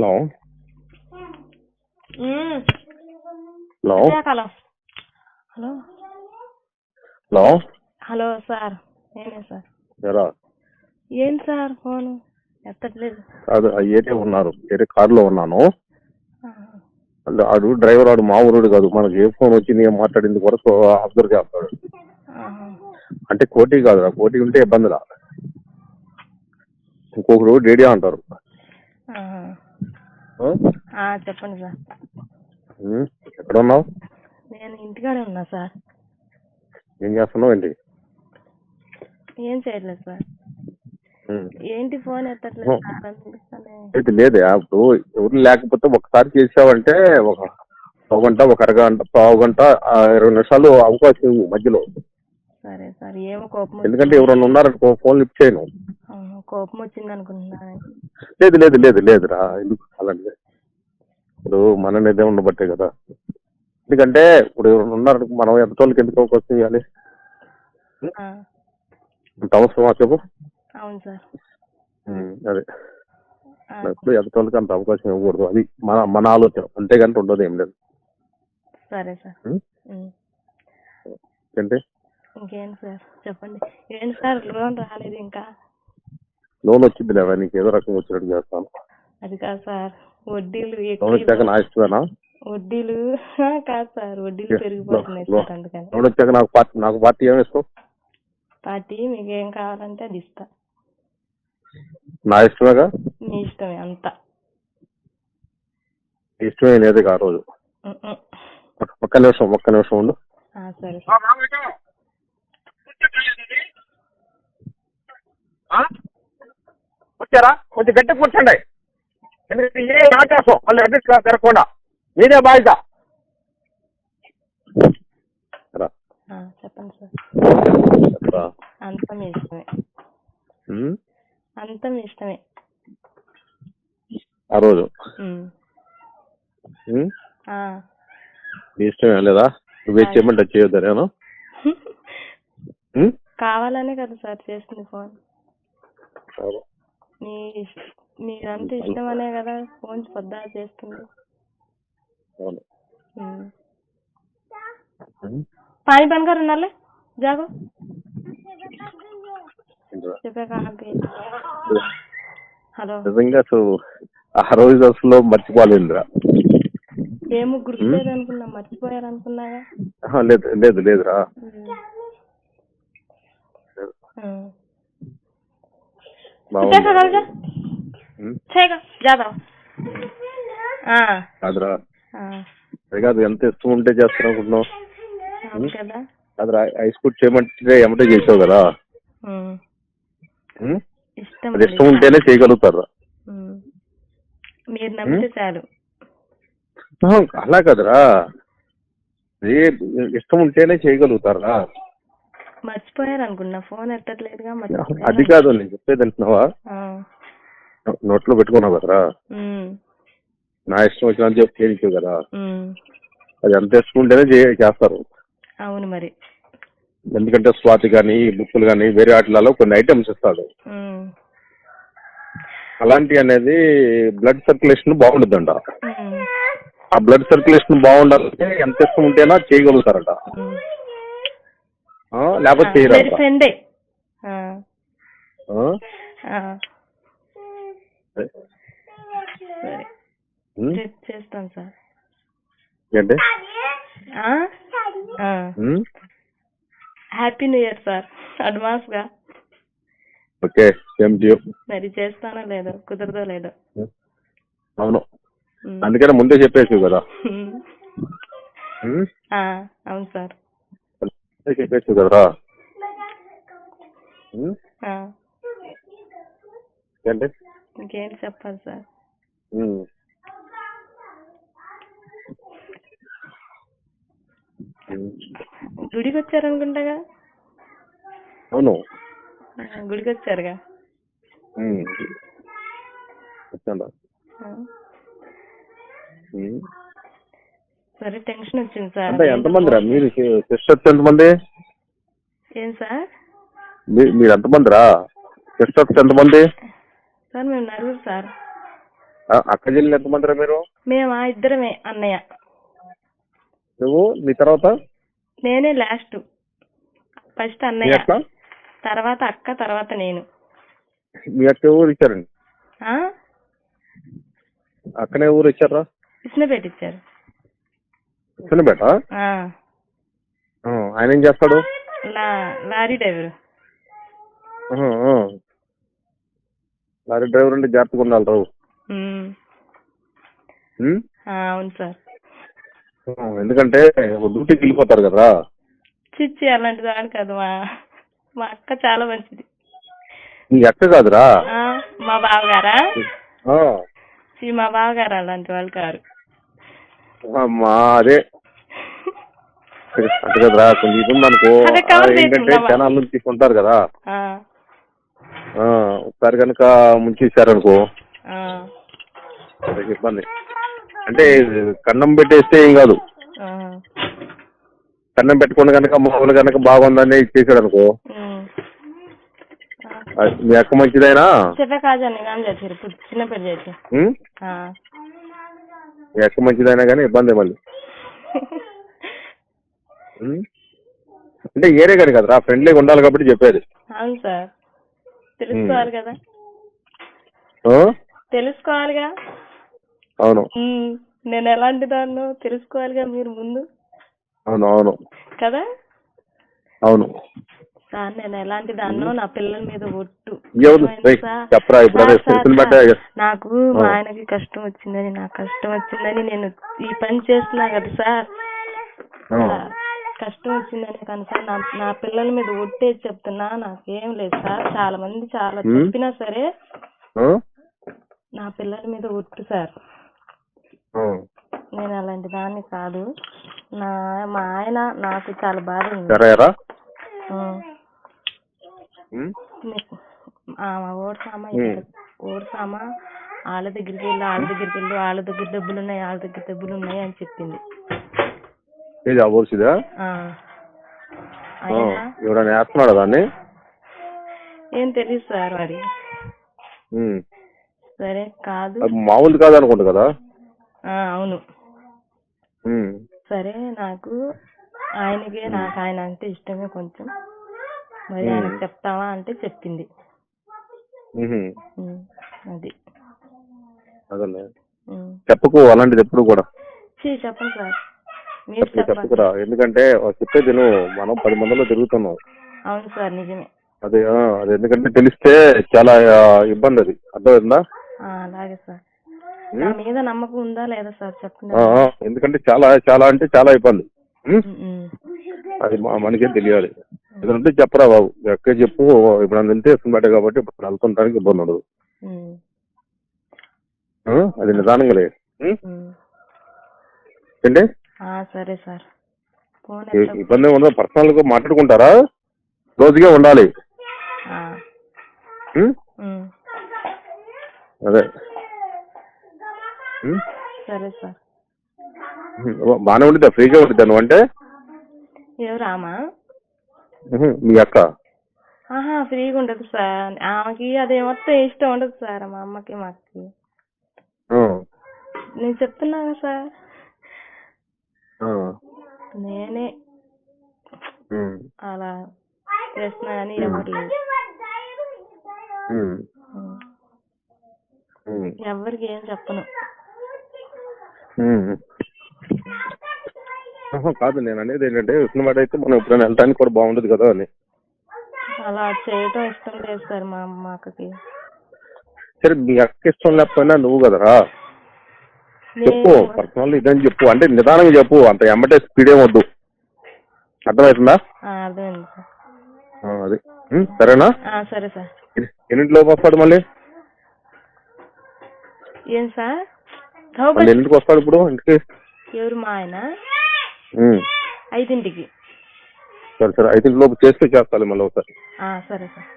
Hello hello hello hello hello hello sir నేనే sir. ఎరా ఏంటి సార్ ఫోను ఎత్తట్లేదు? కాదు ఏటే ఉన్నారు, వేరే కారులో ఉన్నాను. ఆహా. ఆడు డ్రైవర్, ఆడు మా ఊరుడు కాదు. మనకి ఏ ఫోన్ వచ్చింది ఏం మాట్లాడింది కూడా అబ్జర్వ్ చేస్తాడు. ఆహా. అంటే కోటి కాదు, కోటి ఉంటే ఇబ్బందిలా. ఇంకొకరు డేడియా అంటారు. ఆహా. చెప్పండి సార్. ఎక్కడ ఉన్నావు? నేను ఇంటికాడే ఉన్నా సార్. ఏం చేస్తున్నావు ఏంటి? ఏం చేయట్లేదు సార్. ఏంటి ఫోన్ ఎత్తట్లేదు సార్? అయితే లేదే, ఇప్పుడు ఎవరు లేకపోతే ఒకసారి చేసావంటే ఒక గంట, ఒక అరగంట, పావు గంట, 20 నిమిషాలు అవకాశం ఇవ్వు మధ్యలో. సరే సార్. ఏమో కోపం ఎందుకంటే ఎవరన్నా ఉన్నారనుకో ఫోన్ లిఫ్ట్ చేయను. కోపం వచ్చింది అనుకుంటున్నా. లేదు లేదు లేదు లేదురా, ఎందుకు అలాంటి? ఇప్పుడు మన నిదే ఉండబట్టే కదా. ఎందుకంటే ఇప్పుడు ఎవరు ఉన్నారనుకో మనం ఎంతోళ్ళకి ఎందుకు అవకాశం ఇవ్వాలి? అంత అవసరమా చెప్పు? అవును సార్. అదే ఇప్పుడు ఎంతోళ్ళకి అంత అవకాశం ఇవ్వకూడదు, అది మన ఆలోచన. అంతేగాని ఉండదు ఏం లేదు. సరే సార్. ఏంటి ఇంకేంటి సార్ చెప్పండి. ఏంటి సార్ లోన్ రాలేదు ఇంకా? లోన్ వచ్చింది లేదా? నీకు ఏదో రకంగా వచ్చినట్టు చేస్తాను. అది కాదు సార్, వడ్డీలు లోన్ వచ్చాక నా ఇష్టమేనా? వడ్డీలు కాదు సార్, వడ్డీలు పెరిగిపోతున్నాయి సార్. అందుకని లోన్ వచ్చాక నాకు పార్టీ ఏమి ఇస్తావు? పార్టీ మీకు ఏం కావాలంటే అది ఇస్తా. నా ఇష్టమేగా? మీ ఇష్టమే అంతా. ఇష్టమే లేదు ఆ రోజు. ఒక్క నిమిషం ఉండు. సరే. వచ్చారా? కొంచెం గట్టి కూర్చోండి. ఎందుకంటే ఏ ఆకాశం మళ్ళీ అడ్రస్ తిరగకుండా మీదే బాధ్యత. చెప్పండి సార్. అంతా మీ ఇష్టమే. అంతా మీ ఇష్టమే ఆ రోజు. మీ ఇష్టమే లేదా? నువ్వే చేయమంటే చేయొద్దనేను. కావాలనే కదా సార్ చేస్తుంది ఫోన్. మీరంతా ఇష్టం అనే కదా ఫోన్ పొద్దా చేస్తుంది. पानी बनकर उन्नाले जागो చెప్పాక. హలో. నిజంగా అసలు ఆ రోజు అసలు మర్చిపోలేదురా. ఏమో గుర్తులేదు అనుకున్నా, మర్చిపోయారనుకున్నాగా. లేదు లేదు లేదురా. కాదురా, అది కాదు. ఎంత ఇష్టం ఉంటే చేస్తాను అనుకుంటున్నావు కదా. అది ఐస్ ఫుడ్ చేయమంటే ఏమంటే చేసావు కదా. అది ఇష్టం ఉంటేనే చేయగలుగుతారు. మీరు నమ్మితే చాలు. అలా కదరా, ఇష్టం ఉంటేనే చేయగలుగుతారా. మర్చిపోయారు అనుకున్నా, ఫోన్ ఎత్తట్లేదుగా. అది కాదు నేను చెప్పేది అంటున్నావా? నోట్లో పెట్టుకున్నావు కదరా. నా ఇష్టం వచ్చిన చెప్పి చేయించావు కదా. అది ఎంత ఇష్టం ఉంటేనే చేస్తారు. అవును మరి. ఎందుకంటే స్వాతి కానీ బుక్కులు కానీ వేరే వాటిలలో కొన్ని ఐటమ్స్ ఇస్తాడు. అలాంటి అనేది బ్లడ్ సర్క్యులేషన్ బాగుంటుందంట. ఆ బ్లడ్ సర్క్యులేషన్ బాగుండాలంటే ఎంత ఇష్టం ఉంటేనా చేయగలుగుతారట, లేకపోతే చేయరు. చేస్తాం సార్. ఏంటి? Happy new year sir advance గా. Okay, same to you. మరి చేస్తానో లేదో, కుదరదో లేదో. అవును, అందుకనే ముందే చెప్పేసి కదా. అవును సార్, చెప్పేసి కదరా. ఏంటి ఇంకేంటి చెప్పాలి సార్. గుడికి వచ్చారనుకుంటాగా. అవును, గుడికి వచ్చారుగా. సరే, టెన్షన్ వచ్చింది సార్. అంటే ఎంతమంది రా మీరు సిస్టర్స్? ఎంతమంది? ఏం సార్? మీరు ఎంతమంది రా సిస్టర్స్? ఎంతమంది సార్? మేము 4 సార్. అక్క చెల్లెలు ఎంతమందిరా మీరు? మేమా ఇద్దరమే, అన్నయ్య. నువ్వు నీ తర్వాత? నేనే లాస్ట్. ఫస్ట్ మీ అన్నయ్య, అక్క? తర్వాత అక్క, తర్వాత నేను. మీ అక్క ఊరు ఇచ్చారండి? ఆ అక్కనే ఊరు ఇచ్చారా? ఇచ్చినపేట ఇచ్చారు. చిన్నపేట? ఆ, ఆయన ఏం చేస్తాడు? Lorry driver. లారీ డ్రైవర్ అంటే జాగ్రత్తగా ఉండాలి రావు. అవును సార్. ఎందుకంటే డ్యూటీకి వెళ్ళిపోతారు కదా. చిచ్చి అలాంటి దాని కాదు, మా అక్క చాలా మంచిది. నీ అక్క కాదురా? మా బావగారా? మా బావగారు అలాంటి వాళ్ళు కారు. అదే అంటే కదరా, కొంచెం ఇది ఉందనుకో. ఏంటంటే జనాల నుంచి తీసుకుంటారు కదా, ఒకసారి కనుక ముంచేసారనుకో ఇబ్బంది. అంటే కన్నం పెట్టేస్తే ఏం కాదు, కన్నం పెట్టకుండా కనుక మామూలు కనుక బాగుందని ఇచ్చేసాడు అనుకో. మీ అక్క మంచిదైనా మీ అక్క మంచిదైనా కానీ ఇబ్బంది మళ్ళీ. అంటే ఏరే కానీ కదరా, ఫ్రెండ్లీగా ఉండాలి కాబట్టి చెప్పేది. అవును సార్, తెలుసుకోవాలి కదా. తెలుసుకోవాలిగా. అవును, నేను ఎలాంటి దాన్నో తెలుసుకోవాలిగా మీరు ముందు. అవును అవును కదా. అవును సార్, నేను ఎలాంటి దాన్నో నా పిల్లల మీద ఒట్టు. నాకు మా ఆయనకి కష్టం వచ్చిందని, నాకు కష్టం వచ్చిందని నేను ఈ పని చేస్తున్నా కదా సార్. కష్టం వచ్చిందని కానీ సార్, నా పిల్లల మీద ఒట్టేసి చెప్తున్నా. నాకేం లేదు సార్, చాలా మంది చాలా చెప్పినా సరే నా పిల్లల మీద ఒట్టు సార్. నేను అలాంటి దాన్ని కాదు. మా ఆయన నాకు చాలా బాధ ఉంది. ఓడ్సామా వాళ్ళ దగ్గరికి వెళ్ళి వాళ్ళ దగ్గర డబ్బులు ఉన్నాయి అని చెప్పింది. దాన్ని ఏం తెలియదు సార్ మరి. సరే కాదు, మామూలు కాదు అనుకుంటా కదా. అవును. సరే, నాకు ఆయన అంటే ఇష్టమే కొంచెం. మరి ఆయనకు చెప్తావా అంటే చెప్పింది. అది అదే చెప్పకు అలాంటిది ఎప్పుడు కూడా. చెప్పండి సార్, చెప్పుకురా. ఎందుకంటే చెప్పేది నువ్వు, మనం 10 మందిలో తిరుగుతున్నావు. అవును సార్, నిజమే. అది ఎందుకంటే తెలిస్తే చాలా ఇబ్బంది. అది అర్థమైందా? అలాగే సార్. నా మీద నమ్మకం ఉందా లేదా సార్ చెప్పండి. ఎందుకంటే చాలా చాలా అంటే చాలా ఇబ్బంది. అది మనకేం తెలియాలి. ఎందుకంటే చెప్పరా బాబు, ఎక్కడ చెప్పు. ఇప్పుడు నన్ను వెళ్తే ఇస్తుందట కాబట్టి ఇప్పుడు వెళ్తుంటానికి ఇబ్బంది ఉండదు. అది నిదానంగా లేదు. ఏంటి? సరే సార్, ఇబ్బంది ఉండదు. పర్సనల్ గా మాట్లాడుకుంటారా, రోజుగా ఉండాలి. అదే సరే సార్. బాగానే ఉండిద్దా? ఫ్రీగా ఉండిద్దా నువ్వు అంటే? ఎవరామా? మీ అక్క? ఫ్రీగా ఉండదు సార్. ఆమెకి అదే మొత్తం ఇష్టం ఉండదు సార్, మా అమ్మకి మా అక్కకి. నేను చెప్తున్నా సార్, నేనే అలా చేస్తున్నా కానీ ఎవరు లేదు. ఎవరికి ఏం చెప్పను. కాదు, నేను అనేది ఏంటంటే ఇస్తున్నమాట అయితే మనం ఎప్పుడైనా వెళ్ళడానికి కూడా బాగుండదు కదా అని. అలా చేయటం ఇష్టం లేదు సార్ మా అక్కకి. సరే, మీ అక్క ఇష్టం లేకపోయినా నువ్వు కదరా చెప్పు. పర్సనల్ ఇదని చెప్పు, అంటే నిదానంగా చెప్పు. అంత ఎమ్మటే స్పీడ్ ఏమొద్దు. అర్థమవుతుందా? అర్థమైంది సార్. అది సరేనా? సరే సార్. ఎన్నింటిలోకి వస్తాడు మళ్ళీ? ఏం సార్? ఎన్నింటికి వస్తాడు ఇప్పుడు ఇంటికి? ఎవరు? మా ఆయన 5ంటికి. సరే సరే, 5ంటిలోపు చేస్తే చేస్తాలి మళ్ళీ ఒకసారి. సరే సార్.